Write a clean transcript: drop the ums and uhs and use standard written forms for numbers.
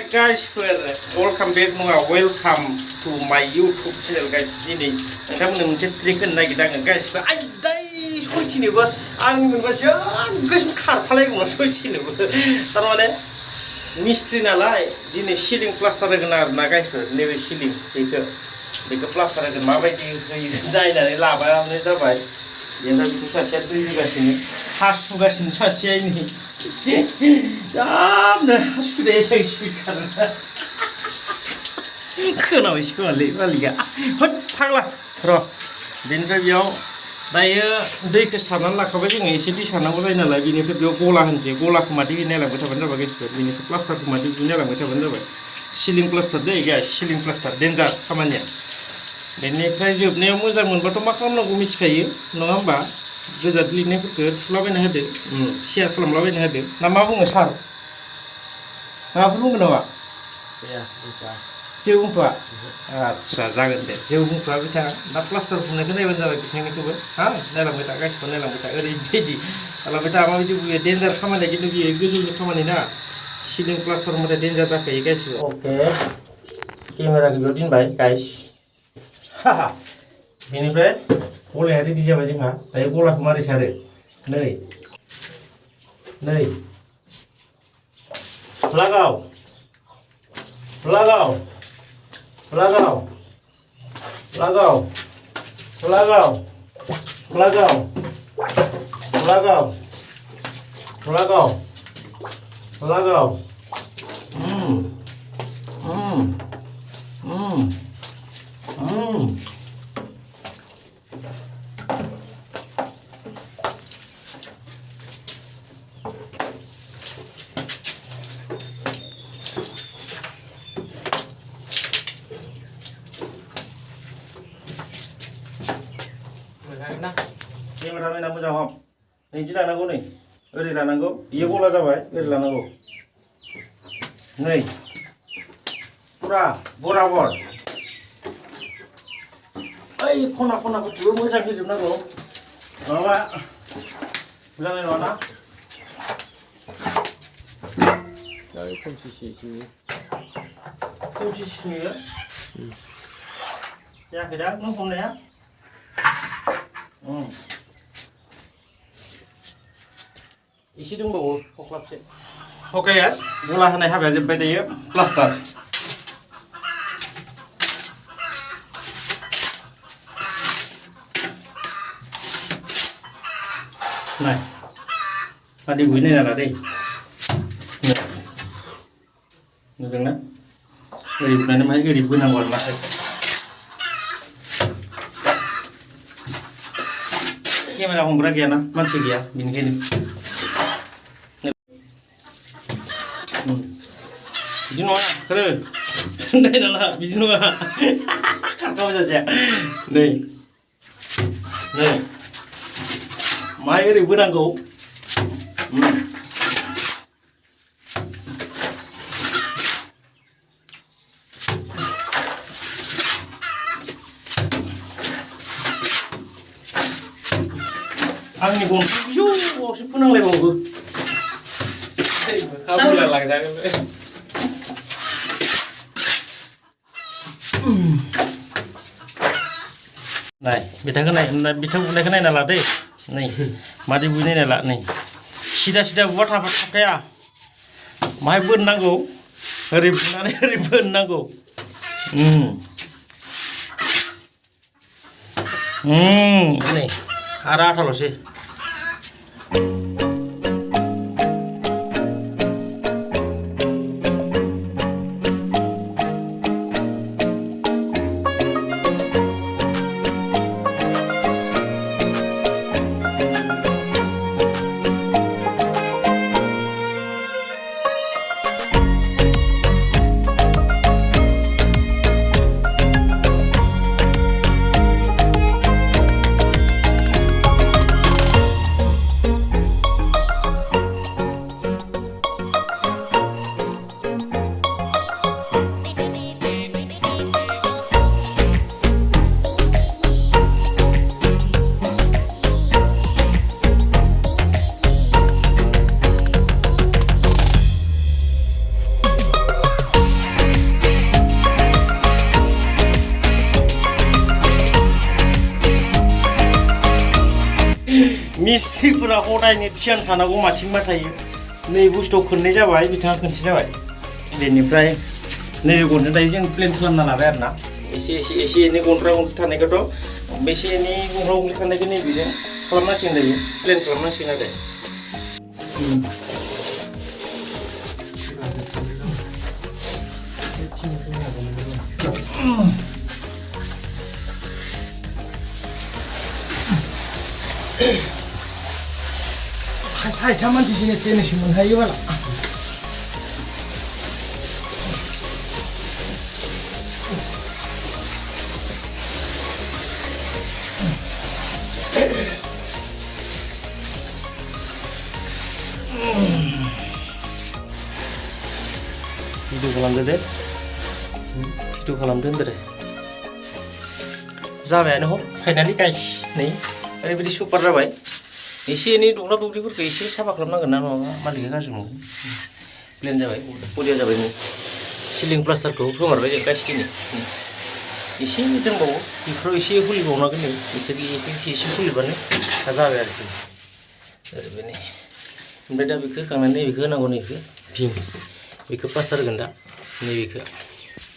Alright guys, welcome back welcome to my YouTube channel guys. Ini नोंथांमोननो मोनसे trick होनो नागिरदों आङो guys. आयदाय सयथिनोबो आंनि मोनबासो गोसो खारफालायगौमोन सयथिनोबो थारमाने मिस्ट्रि नालाय दिनै सिलिं प्लास्टार होगोन आरोना guys. नैबे सिलिं बेखौ प्लास्टार होगोन माबायदि होयो नायनानै लाबानो जाबाय. जेनेबा बिदि सासेया दै होगासिनो हासुगासिनो सासेया इनि damn haspide say speak खोनाबाय खोमालै मालिका हट फाग्ला र' बेनिफ्राय बेयाव दायो दैखौ सारनानै लाखाबाय जोङो एसे दै सारनांगौ जायो नालाय बेनिफ्राय बेयाव गला होनसै गलाखौ मादि नायलांबाय थाबानो जाबाय गाइसफोर बेनिफ्राय प्लास्टारखौ मादि नायलांबाय थाबानो जाबाय सिलिं प्लास्टार दै गाइस सिलिं प्लास्टार डेन्जार खामानिया बेनिफ्राय जोबनायाव मोजां मोनबाथ' मा खालामनांगौ मिथिखायो नङा होमबा गोजा लिरनायफोरखौ थुलाबायना होदो शेयार खालामलाबायना होदो ना मा बुङो सार माबाफोर बुंगोन नामा जेबो बुंथ'आ आदसा जागोन दे जेबो बुंथ'आ बिथाङा दा प्लास्टार फुननायखौ नायबानो जाबाय बिथांनिखौबो हा नायलांबाय था गासिबो नायलांबाय था ओरैबायदि खालामबाय था माबायदि बुयो डेन्जार खामानिया खिन्थु बियो गोजौनि खामानि ना सिलिं प्लास्टार होनबाथाय डेन्जार जाखायो गासिबो अके केमेराखौ बेयाव दोनबाय गाइस हाहा बेनिफ्राय गलाया रेडि जाबाय जोंहा दायो गलाखौ मारै सारो नै लागाव लागाव लागाव लागाव लागाव लागाव लागाव लागाव लागाव Kamera main apa jawab? Nih jadi langsung nih, eri langsung, iya bola apa? Eri langsung. Nih, pura, bor. Ay, kona betul mau jadi di mana? Mama, bilang ini mana? Dari komsisi sini. Komsisi sini ya? Ya kita ngomong ya. Isi dongbawo खख्लाबसे okay guys गला होनाय हाबाया जोबबाय दायो plaster नाय मादि बुयनाय नाला दै नुदोंना ओरै बुनानै माहाय ओरै बोनांगौ आरो ना केमेरा हमग्रा गैयाना मानसि गैया बेनिखायनो बिदि नङा खोरो नायनाला बिदि नङा खारखाबाय सासेया नै माहाय ओरै बोनांगौ आंनि गनखौ बिजौआवसो फोनांलायबावो Kamu lang jangan. Này, bita bunaykau naina la deh. Nih, madi bunyi naila nih. Sida buat apa ya? Mahai bun nanggo. Ribun nanggo. Nih, arah apa lo sih? मिस्ट्रिफोरा हदायनो थियान थानांगौ माथिं मा थायो नै बुस्थुआव खननै जाबाय बिथाङा खनसे जाबाय बेनिफ्राय नैबे गनजों दायो जों प्लेन खालामना लाबाय आरोना एसे एनै गनफ्रा गंग्रि थानायखौथ' एसे एनै गंग्रा गंग्रि थानायखौ नैबेजों खालामनांसिगोन दायो प्लेन खालामनांसिगोन आरो हायथा मानसिसिनि टेनिस मोनहायो बाला भिडिअ खालामदो दे भिडिअ खालामदो होनदो दे जाबायानो ह फाइनालि गाइस नै ओरैबायदि सुपार जाबाय एसे एनै दग्रा दग्रिफोरखौ एसे साफा खालामनांगोन ना नङाबा मालिका गाज्रि मोनगोन प्लेन जाबाय बरिया जाबाय नै सिलिं प्लास्टारखौ खोमारबाय जों गासिनो एसे दंबावो बेफोराव एसे खुलिबावनांगोन नै एसे खुलिबानो जाबाय आरोखि ओरैबाय नै ओमफ्राय दा बेखौ होखांनानै नैबेखौ होनांगौ नैबेखौ भिम बेखौ प्लास्टार होगोन दा नैबेखौ